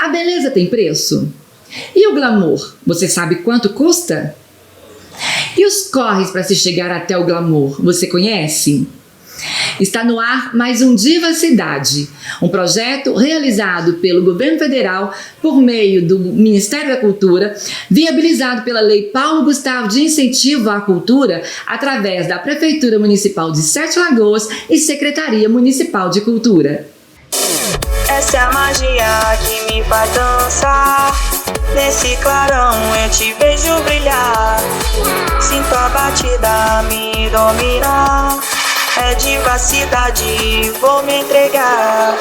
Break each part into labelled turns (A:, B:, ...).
A: A beleza tem preço? E o glamour, você sabe quanto custa? E os corres para se chegar até o glamour, você conhece? Está no ar mais um Diva Cidade, um projeto realizado pelo Governo Federal por meio do Ministério da Cultura, viabilizado pela Lei Paulo Gustavo de Incentivo à Cultura, através da Prefeitura Municipal de Sete Lagoas e Secretaria Municipal de Cultura.
B: Essa é a magia que me faz dançar. Nesse clarão eu te vejo brilhar. Sinto a batida me dominar. É divacidade, vou me entregar.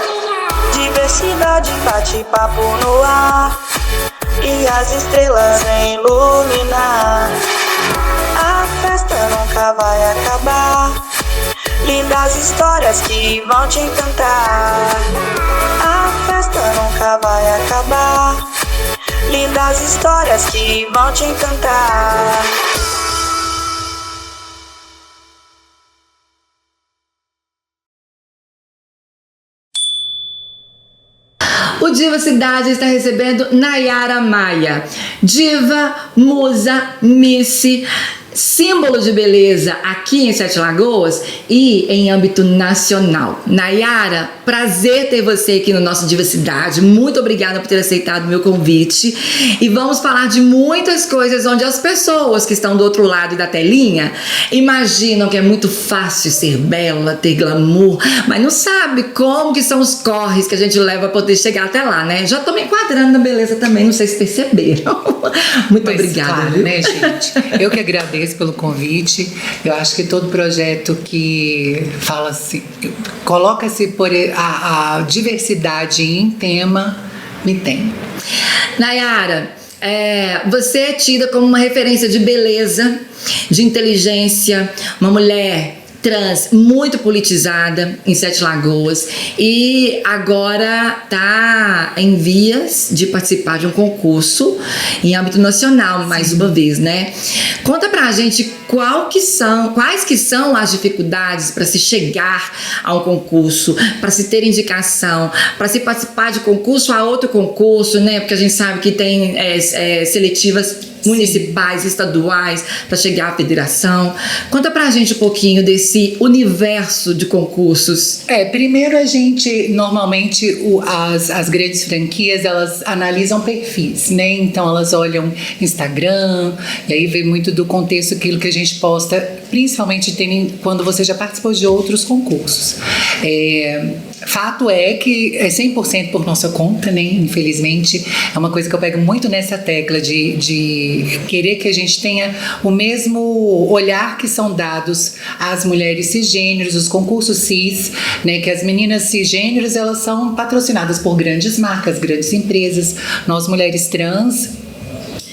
B: Diversidade, bate-papo no ar. E as estrelas vêm iluminar. A festa nunca vai acabar. Lindas histórias que vão te encantar. A festa nunca vai acabar. Lindas histórias que vão te encantar.
A: O Diva Cidade está recebendo Nayara Maia, diva, musa, Missy, símbolo de beleza aqui em Sete Lagoas e em âmbito nacional. Nayara, prazer ter você aqui no nosso Diva Cidade. Muito obrigada por ter aceitado o meu convite. E vamos falar de muitas coisas onde as pessoas que estão do outro lado da telinha imaginam que é muito fácil ser bela, ter glamour, mas não sabe como que são os corres que a gente leva para poder chegar até lá, né? Já tô me enquadrando na beleza também, não sei se perceberam. Muito obrigada.
C: Claro, né, gente? Eu que agradeço pelo convite. Eu acho que todo projeto que fala assim, coloca-se por a diversidade em tema, me tem.
A: Nayara, você é tida como uma referência de beleza, de inteligência, uma mulher trans muito politizada em Sete Lagoas e agora está em vias de participar de um concurso em âmbito nacional, mais uma vez, né? Conta pra gente quais que são as dificuldades para se chegar a um concurso, para se ter indicação, para se participar de concurso a outro concurso, né? Porque a gente sabe que tem seletivas municipais, estaduais, para chegar à federação. Conta pra gente um pouquinho desse universo de concursos.
C: Primeiro a gente, normalmente, as grandes franquias, elas analisam perfis, né? Então elas olham Instagram, e aí vem muito do contexto aquilo que a gente posta, principalmente quando você já participou de outros concursos. Fato é que é 100% por nossa conta, né? Infelizmente, é uma coisa que eu pego muito nessa tecla de querer que a gente tenha o mesmo olhar que são dados às mulheres cisgêneros, os concursos cis, né? Que as meninas cisgêneros, elas são patrocinadas por grandes marcas, grandes empresas. Nós, mulheres trans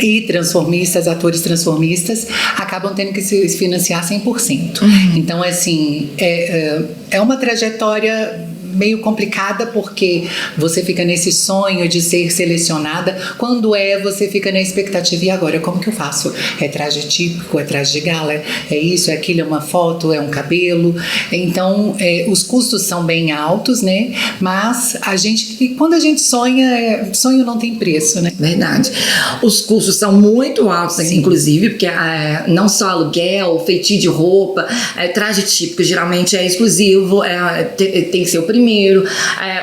C: e transformistas, atores transformistas, acabam tendo que se financiar 100%. Então, assim, é uma trajetória meio complicada, porque você fica nesse sonho de ser selecionada. Quando você fica na expectativa, e agora, como que eu faço? É traje típico, é traje de gala, é isso, é aquilo, é uma foto, é um cabelo. Então, os custos são bem altos, né? Mas quando a gente sonha, sonho não tem preço, né?
A: Verdade. Os custos são muito altos, sim, inclusive, porque não só aluguel, feitio de roupa, traje típico geralmente é exclusivo, tem que ser o primeiro.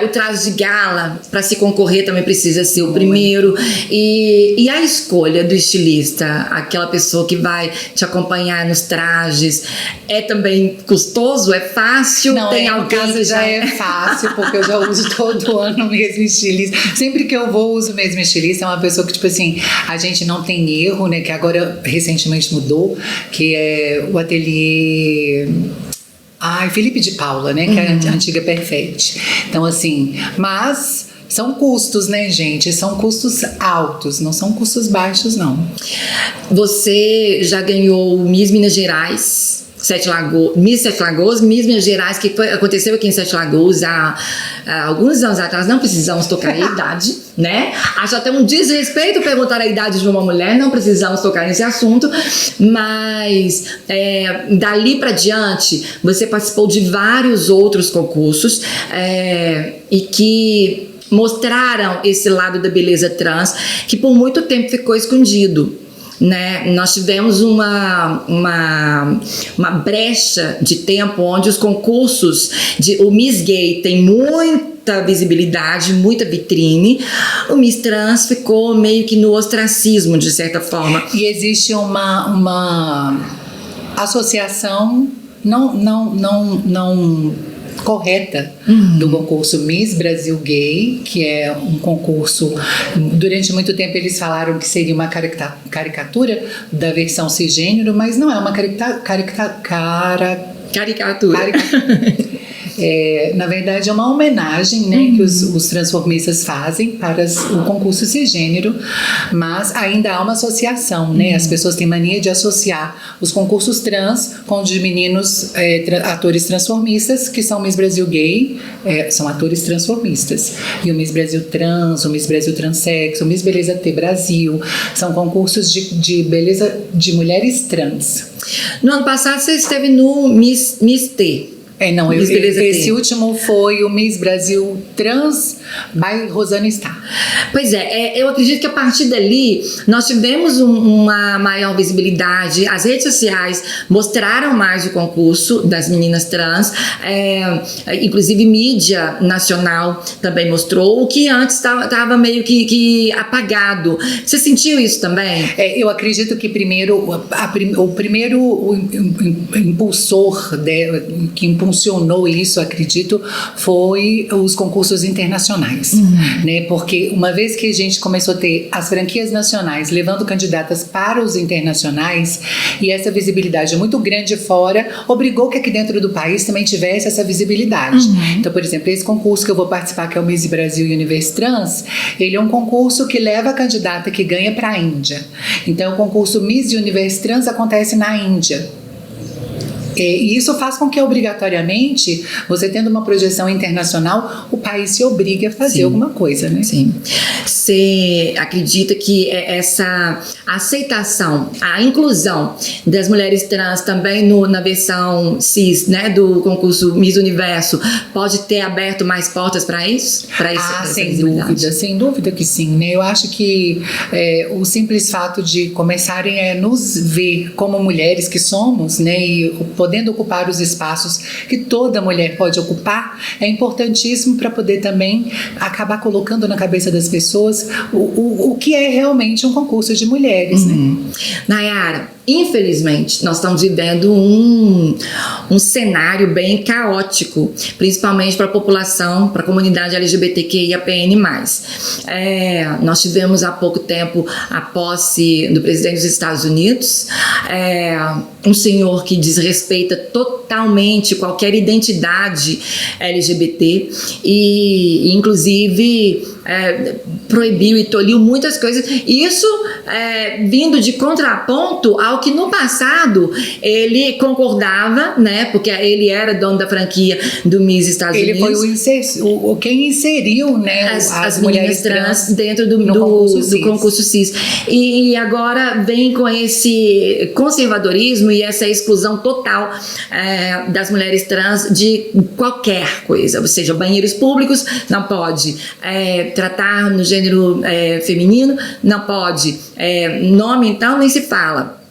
A: O traje de gala, para se concorrer, também precisa ser o primeiro. E a escolha do estilista, aquela pessoa que vai te acompanhar nos trajes, é também custoso? É fácil?
C: Não, no caso já é fácil, porque eu já uso todo ano o mesmo estilista. Sempre que eu vou, uso o mesmo estilista. É uma pessoa que, tipo assim, a gente não tem erro, né? Que agora recentemente mudou, que é o ateliê Felipe de Paula, né? Que é a antiga Perfect. Então, assim, mas são custos, né, gente? São custos altos, não são custos baixos, não.
A: Você já ganhou Miss Minas Gerais, Miss Sete Lagoas, Miss Minas Gerais, que aconteceu aqui em Sete Lagoas há alguns anos atrás. Não precisamos tocar a idade, né? Acho até um desrespeito perguntar a idade de uma mulher, não precisamos tocar nesse assunto, mas dali para diante você participou de vários outros concursos e que mostraram esse lado da beleza trans que por muito tempo ficou escondido, né? Nós tivemos uma brecha de tempo onde os concursos o Miss Gay tem muita visibilidade, muita vitrine. O Miss Trans ficou meio que no ostracismo, de certa forma.
C: E existe uma associação não correta do concurso Miss Brasil Gay, que é um concurso, durante muito tempo eles falaram que seria uma caricatura da versão cisgênero, mas não é uma caricatura. Na verdade é uma homenagem, né, que os transformistas fazem para o concurso cisgênero, mas ainda há uma associação, né? As pessoas têm mania de associar os concursos trans com os de meninos atores transformistas, que são Miss Brasil Gay, são atores transformistas, e o Miss Brasil Trans, o Miss Brasil Transexo, o Miss Beleza T Brasil, são concursos de beleza de mulheres trans.
A: No ano passado você esteve no Miss T.
C: Não, esse último foi o Miss Brasil Trans by Rosana Star.
A: Pois eu acredito que a partir dali nós tivemos uma maior visibilidade, as redes sociais mostraram mais o concurso das meninas trans, inclusive mídia nacional também mostrou, o que antes estava meio que apagado. Você sentiu isso também?
C: Eu acredito que o primeiro impulsor que impulsionou isso, acredito, foi os concursos internacionais, né? Porque uma vez que a gente começou a ter as franquias nacionais levando candidatas para os internacionais, e essa visibilidade muito grande fora, obrigou que aqui dentro do país também tivesse essa visibilidade. Então, por exemplo, esse concurso que eu vou participar, que é o Miss Brasil Universe Trans, ele é um concurso que leva a candidata que ganha para a Índia. Então, o concurso Miss Universe Trans acontece na Índia. E isso faz com que, obrigatoriamente, você tendo uma projeção internacional, o país se obrigue a fazer alguma coisa, né?
A: Sim. Você acredita que essa aceitação, a inclusão das mulheres trans também na versão cis, né, do concurso Miss Universo, pode ter aberto mais portas para isso?
C: Sem dúvida que sim, né? Eu acho que o simples fato de começarem a nos ver como mulheres que somos, né, e podendo ocupar os espaços que toda mulher pode ocupar, é importantíssimo para poder também acabar colocando na cabeça das pessoas o que é realmente um concurso de mulheres, né?
A: Nayara, infelizmente, nós estamos vivendo um cenário bem caótico, principalmente para a população, para a comunidade LGBTQIAPN+. Nós tivemos há pouco tempo a posse do presidente dos Estados Unidos, um senhor que desrespeita totalmente qualquer identidade LGBT e inclusive proibiu e tolhiu muitas coisas. Isso vindo de contraponto ao que no passado ele concordava, né? Porque ele era dono da franquia do Miss Estados Unidos.
C: Ele foi quem inseriu, né,
A: as mulheres trans dentro do concurso cis. E agora vem com esse conservadorismo e essa exclusão total das mulheres trans de qualquer coisa, ou seja, banheiros públicos não pode, tratar no gênero feminino não pode, nome então nem se fala.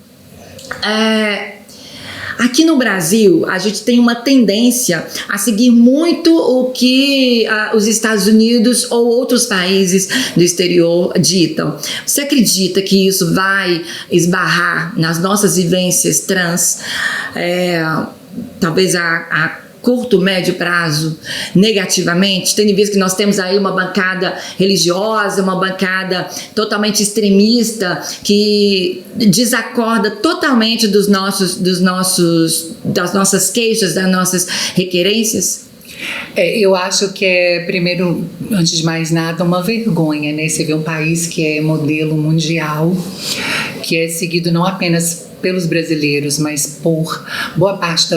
A: Aqui no Brasil, a gente tem uma tendência a seguir muito o que os Estados Unidos ou outros países do exterior ditam. Você acredita que isso vai esbarrar nas nossas vivências trans, talvez a curto, médio prazo, negativamente, tendo em vista que nós temos aí uma bancada religiosa, uma bancada totalmente extremista, que desacorda totalmente das nossas queixas, das nossas requerências?
C: Eu acho que primeiro, antes de mais nada, uma vergonha, né? Você vê um país que é modelo mundial, que é seguido não apenas pelos brasileiros, mas por boa parte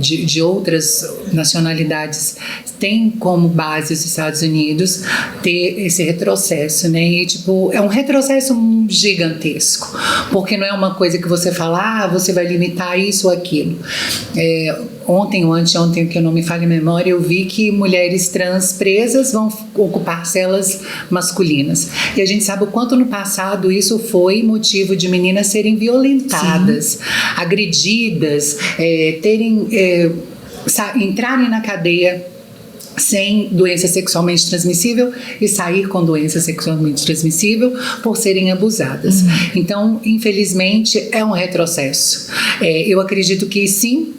C: de outras nacionalidades, tem como base os Estados Unidos ter esse retrocesso, né? E, é um retrocesso gigantesco, porque não é uma coisa que você fala, você vai limitar isso ou aquilo. ontem ou anteontem, que eu não me falha a memória, eu vi que mulheres trans presas vão ocupar celas masculinas. E a gente sabe o quanto no passado isso foi motivo de meninas serem violentadas, agredidas, entrarem na cadeia sem doença sexualmente transmissível e sair com doença sexualmente transmissível por serem abusadas. Então, infelizmente, é um retrocesso. Eu acredito que sim.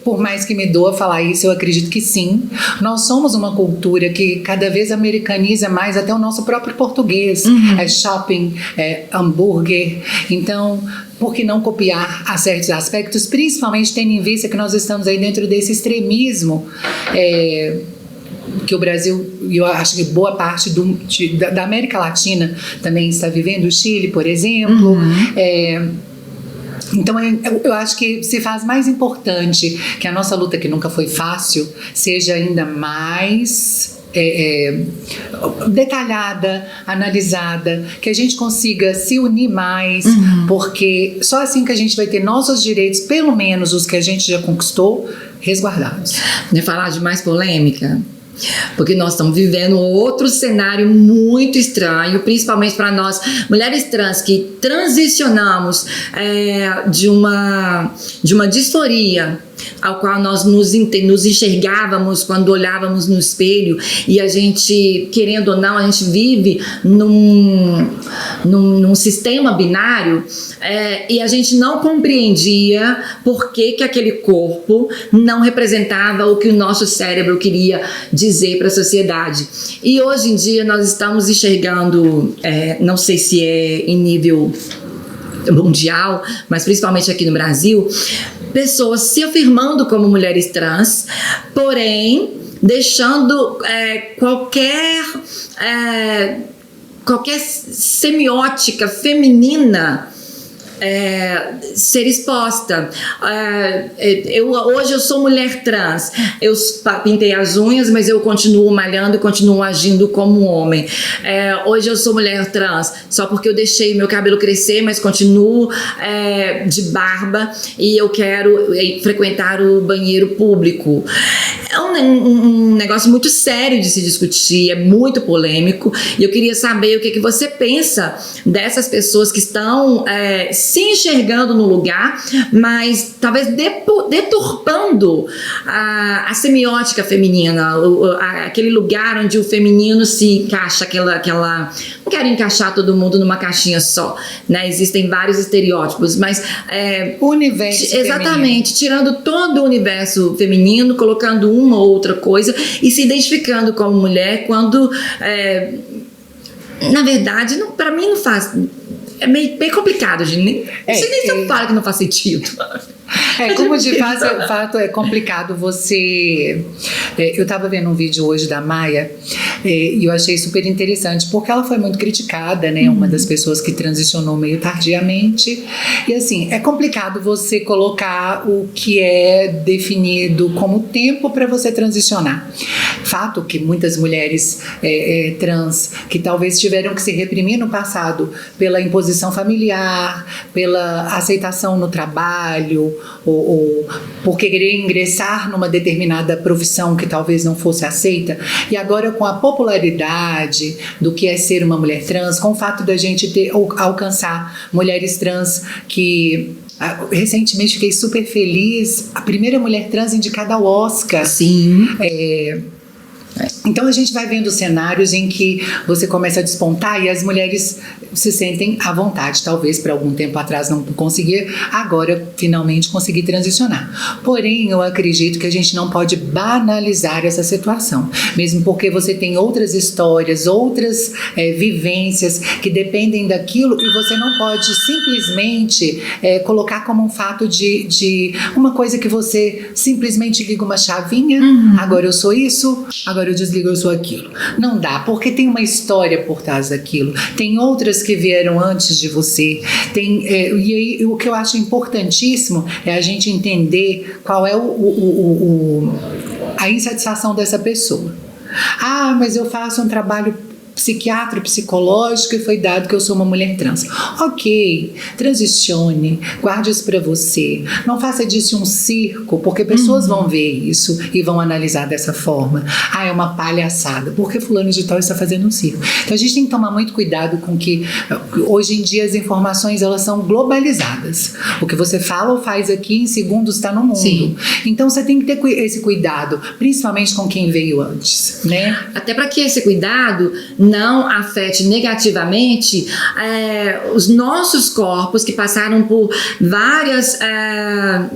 C: Por mais que me doa falar isso, eu acredito que sim. Nós somos uma cultura que cada vez americaniza mais até o nosso próprio português. É shopping, é hambúrguer. Então, por que não copiar a certos aspectos, principalmente tendo em vista que nós estamos aí dentro desse extremismo que o Brasil, e eu acho que boa parte da América Latina também está vivendo, o Chile, por exemplo. Então eu acho que se faz mais importante que a nossa luta, que nunca foi fácil, seja ainda mais detalhada, analisada, que a gente consiga se unir mais, porque só assim que a gente vai ter nossos direitos, pelo menos os que a gente já conquistou, resguardados.
A: Não é falar de mais polêmica? Porque nós estamos vivendo outro cenário muito estranho, principalmente para nós, mulheres trans, que transicionamos de uma disforia ao qual nós nos enxergávamos quando olhávamos no espelho, e a gente, querendo ou não, a gente vive num sistema binário, e a gente não compreendia por que aquele corpo não representava o que o nosso cérebro queria dizer para a sociedade. E hoje em dia nós estamos enxergando, não sei se é em nível mundial, mas principalmente aqui no Brasil, pessoas se afirmando como mulheres trans, porém deixando qualquer semiótica feminina ser exposta. Hoje eu sou mulher trans, eu pintei as unhas, mas eu continuo malhando e continuo agindo como homem. Hoje eu sou mulher trans só porque eu deixei meu cabelo crescer, mas continuo de barba e eu quero frequentar o banheiro público. É um negócio muito sério de se discutir, é muito polêmico, e eu queria saber o que você pensa dessas pessoas que estão se enxergando no lugar, mas talvez deturpando a semiótica feminina, aquele lugar onde o feminino se encaixa, aquela não quero encaixar todo mundo numa caixinha só, né? Existem vários estereótipos, mas
C: o universo
A: exatamente, tirando todo o universo feminino, colocando uma ou outra coisa e se identificando como mulher, quando na verdade, para mim não faz. É meio complicado, gente. Você nem se fala que não faz sentido.
C: Como de fato é complicado você... eu estava vendo um vídeo hoje da Maia e eu achei super interessante, porque ela foi muito criticada, né? Uma das pessoas que transicionou meio tardiamente. E assim, é complicado você colocar o que é definido como tempo para você transicionar. Fato que muitas mulheres trans que talvez tiveram que se reprimir no passado pela imposição familiar, pela aceitação no trabalho, ou por querer ingressar numa determinada profissão que talvez não fosse aceita, e agora com a popularidade do que é ser uma mulher trans, com o fato da gente alcançar mulheres trans que... Recentemente fiquei super feliz, a primeira mulher trans indicada ao Oscar.
A: Sim.
C: Então a gente vai vendo cenários em que você começa a despontar e as mulheres se sentem à vontade, talvez para algum tempo atrás não conseguia, agora finalmente conseguir transicionar. Porém, eu acredito que a gente não pode banalizar essa situação, mesmo porque você tem outras histórias, outras vivências que dependem daquilo, e você não pode simplesmente colocar como um fato de uma coisa que você simplesmente liga uma chavinha, agora eu sou isso, agora eu desligo, eu sou aquilo. Não dá, porque tem uma história por trás daquilo, tem outras que vieram antes de você, e aí o que eu acho importantíssimo é a gente entender qual é a insatisfação dessa pessoa. Mas eu faço um trabalho psiquiatra, psicológico, e foi dado que eu sou uma mulher trans. Ok, transicione, guarde isso pra você. Não faça disso um circo, porque pessoas vão ver isso e vão analisar dessa forma. Ah, é uma palhaçada. Por que fulano de tal está fazendo um circo? Então a gente tem que tomar muito cuidado com que hoje em dia as informações elas são globalizadas. O que você fala ou faz aqui em segundos está no mundo.
A: Sim.
C: Então você tem que ter esse cuidado, principalmente com quem veio antes, né?
A: Até para que esse cuidado não afete negativamente os nossos corpos que passaram por várias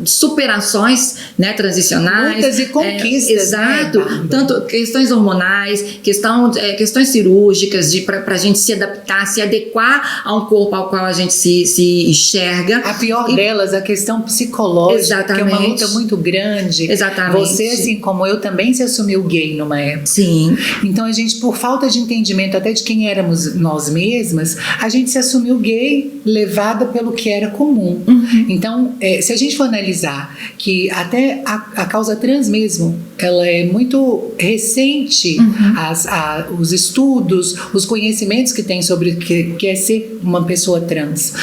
A: superações, né, transicionais.
C: Lutas e conquistas.
A: Exato.
C: Né,
A: tanto questões hormonais, questões cirúrgicas, para a gente se adaptar, se adequar a um corpo ao qual a gente se enxerga.
C: A pior delas, a questão psicológica,
A: exatamente,
C: que é uma luta muito grande.
A: Exatamente.
C: Você, assim como eu, também se assumiu gay numa época.
A: Sim.
C: Então a gente, por falta de entendimento até de quem éramos nós mesmas, a gente se assumiu gay, levada pelo que era comum. Então, se a gente for analisar que até a causa trans mesmo, ela é muito recente, os estudos, os conhecimentos que tem sobre o que é ser uma pessoa trans.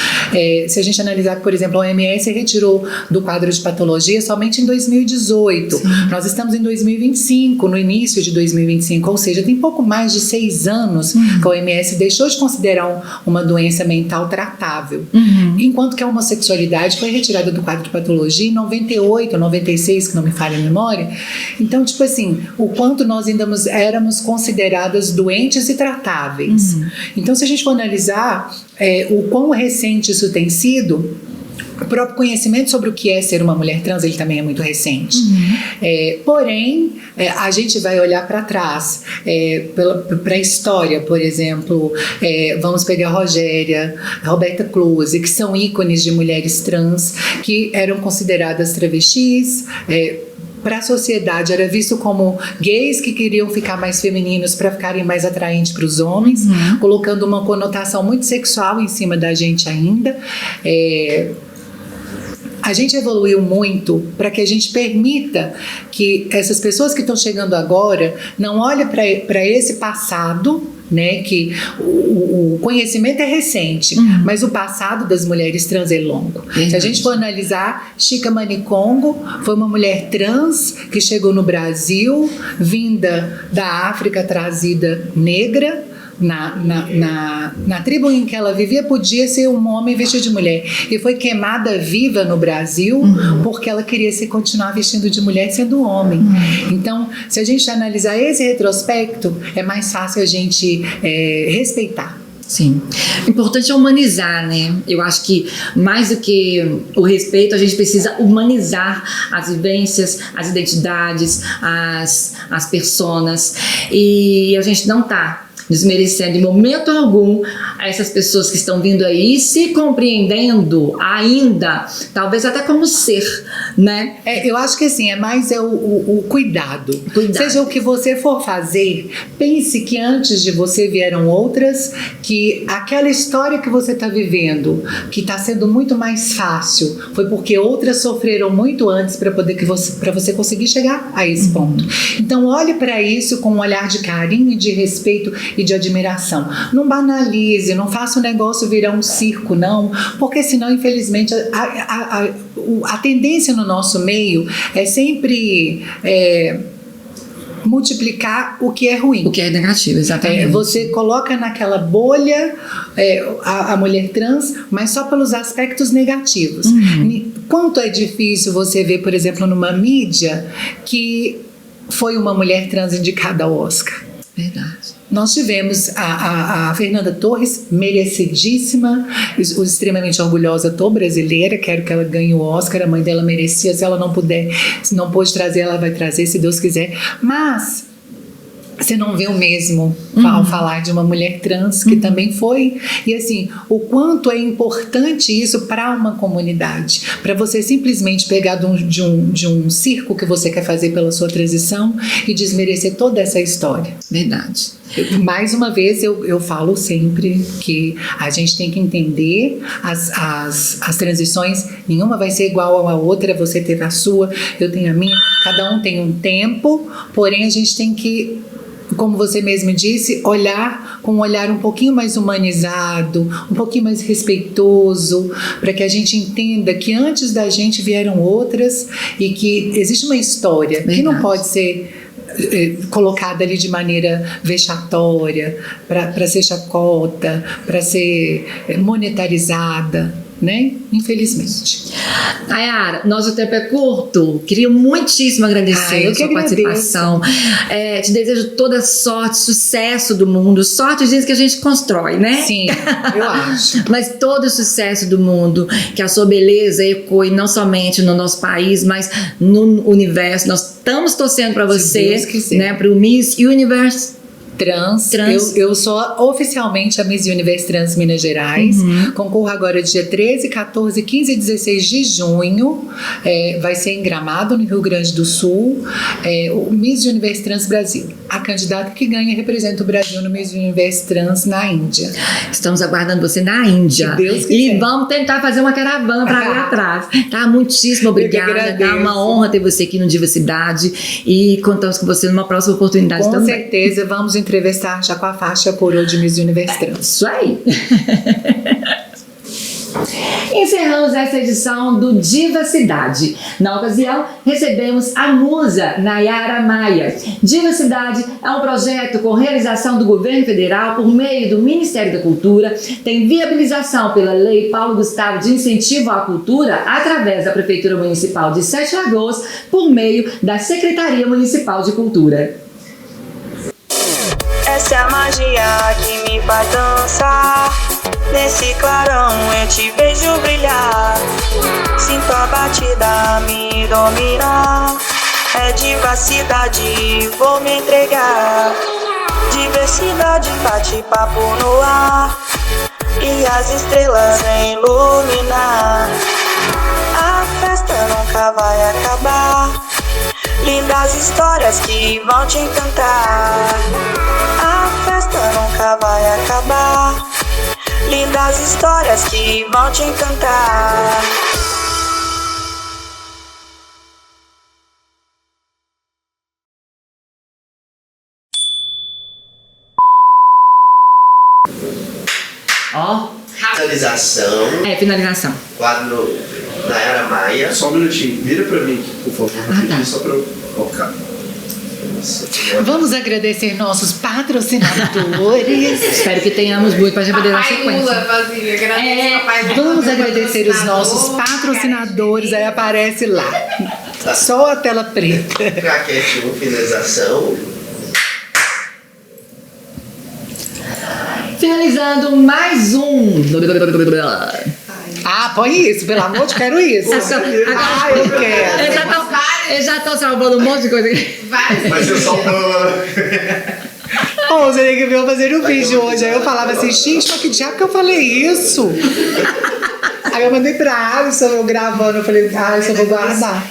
C: Se a gente analisar que, por exemplo, a OMS retirou do quadro de patologia somente em 2018. Sim. Nós estamos em 2025, no início de 2025, ou seja, tem pouco mais de 6 anos que a OMS deixou de considerar uma doença mental tratável. Enquanto que a homossexualidade foi retirada do quadro de patologia em 98, 96, que não me falha a memória. Então, tipo assim, o quanto nós ainda éramos consideradas doentes e tratáveis. Então, se a gente for analisar o quão recente isso tem sido, o próprio conhecimento sobre o que é ser uma mulher trans, ele também é muito recente. Porém, a gente vai olhar para trás, para a história, por exemplo, vamos pegar Rogéria, Roberta Close, que são ícones de mulheres trans que eram consideradas travestis. Para a sociedade era visto como gays que queriam ficar mais femininos para ficarem mais atraentes para os homens, colocando uma conotação muito sexual em cima da gente ainda. A gente evoluiu muito para que a gente permita que essas pessoas que estão chegando agora não olhem para esse passado, né, que o conhecimento é recente, mas o passado das mulheres trans é longo. Se a gente for analisar, Chica Manicongo foi uma mulher trans que chegou no Brasil, vinda da África, trazida negra. Na tribo em que ela vivia podia ser um homem vestido de mulher e foi queimada viva no Brasil porque ela queria continuar vestindo de mulher sendo homem. Então, se a gente analisar esse retrospecto, é mais fácil a gente respeitar.
A: Sim. O importante é humanizar, né? Eu acho que mais do que o respeito, a gente precisa humanizar as vivências, as identidades, as personas, e a gente não tá desmerecendo em momento algum essas pessoas que estão vindo aí, se compreendendo ainda, talvez até como ser, né?
C: Eu acho que assim, é mais o cuidado. Seja o que você for fazer, pense que antes de você vieram outras, que aquela história que você está vivendo, que está sendo muito mais fácil, foi porque outras sofreram muito antes para você conseguir chegar a esse ponto. Então olhe para isso com um olhar de carinho, de respeito e de admiração. Não banalize, não faça o negócio virar um circo, não, porque senão, infelizmente, a tendência no nosso meio é sempre multiplicar o que é ruim.
A: O que é negativo, exatamente.
C: Você coloca naquela bolha a mulher trans, mas só pelos aspectos negativos. Quanto é difícil você ver, por exemplo, numa mídia que foi uma mulher trans indicada ao Oscar.
A: Verdade.
C: Nós tivemos a Fernanda Torres, merecidíssima, extremamente orgulhosa, tô brasileira, quero que ela ganhe o Oscar, a mãe dela merecia, se ela não puder, se não pôde trazer, ela vai trazer, se Deus quiser, mas você não vê o mesmo ao falar de uma mulher trans que também foi. E assim, o quanto é importante isso para uma comunidade, para você simplesmente pegar de um circo que você quer fazer pela sua transição e desmerecer toda essa história.
A: Verdade.
C: Mais uma vez eu falo sempre que a gente tem que entender as transições, nenhuma vai ser igual a outra, você teve a sua, eu tenho a minha, cada um tem um tempo, porém a gente tem que como você mesmo disse, olhar com um olhar um pouquinho mais humanizado, um pouquinho mais respeitoso, para que a gente entenda que antes da gente vieram outras e que existe uma história que não pode ser colocada ali de maneira vexatória, para ser chacota, para ser monetarizada, né? Infelizmente.
A: Nayara, nosso tempo é curto. Queria muitíssimo agradecer a sua participação. Te desejo toda sorte, sucesso do mundo. Sorte diz que a gente constrói, né?
C: Sim, eu acho.
A: Mas todo o sucesso do mundo, que a sua beleza ecoe não somente no nosso país, mas no universo. Nós estamos torcendo para você, né? Para o Miss Universe
C: Trans. Eu sou oficialmente a Miss Universe Trans Minas Gerais. Concorro agora dia 13, 14, 15 e 16 de junho. Vai ser em Gramado, no Rio Grande do Sul. O Miss Universe Trans Brasil. A candidata que ganha representa o Brasil no Miss Universe Trans na Índia.
A: Estamos aguardando você na Índia.
C: Se Deus quiser.
A: E vamos tentar fazer uma caravana para ali atrás. Tá? Muitíssimo obrigada. Tá uma honra ter você aqui no Diversidade. E contamos com você numa próxima oportunidade também.
C: Com certeza, vamos entrevistar já com a faixa coroa de Miss Universe Trans.
A: Isso aí. Encerramos essa edição do Diversidade. Na ocasião, recebemos a musa Nayara Maia. Diversidade é um projeto com realização do governo federal por meio do Ministério da Cultura, tem viabilização pela Lei Paulo Gustavo de Incentivo à Cultura através da Prefeitura Municipal de Sete Lagoas por meio da Secretaria Municipal de Cultura.
B: Essa é a magia que me faz dançar. Nesse clarão eu te vejo brilhar. Sinto a batida me dominar. É diversidade, vou me entregar. Diversidade, bate-papo no ar. E as estrelas vêm iluminar. A festa nunca vai acabar. Lindas histórias que vão te encantar. A festa nunca vai acabar. Lindas histórias que vão te encantar.
A: Ó.
D: Finalização.
A: Finalização.
D: Quadro Nayara Maia.
E: Só um minutinho, vira pra mim, por favor, rapidinho,
A: tá.
E: só pra eu colocar.
C: Vamos agradecer nossos patrocinadores.
A: Espero que tenhamos muito para a gente poder dar sequência.
C: Vamos agradecer os nossos patrocinadores. Aí aparece lá. Só a tela preta.
D: Claquete 1, finalização.
A: Finalizando mais um.
C: Põe isso, pelo amor de Deus, quero isso. Eu quero.
A: Eles já estão salvando um monte de coisa aqui.
E: Vai ser só
C: Você tem que ver eu fazer um vídeo hoje. Aí eu falava assim, gente, mas que diabo que eu falei isso? Aí eu mandei pra Alisson, eu gravando, eu falei, Alisson, eu vou guardar.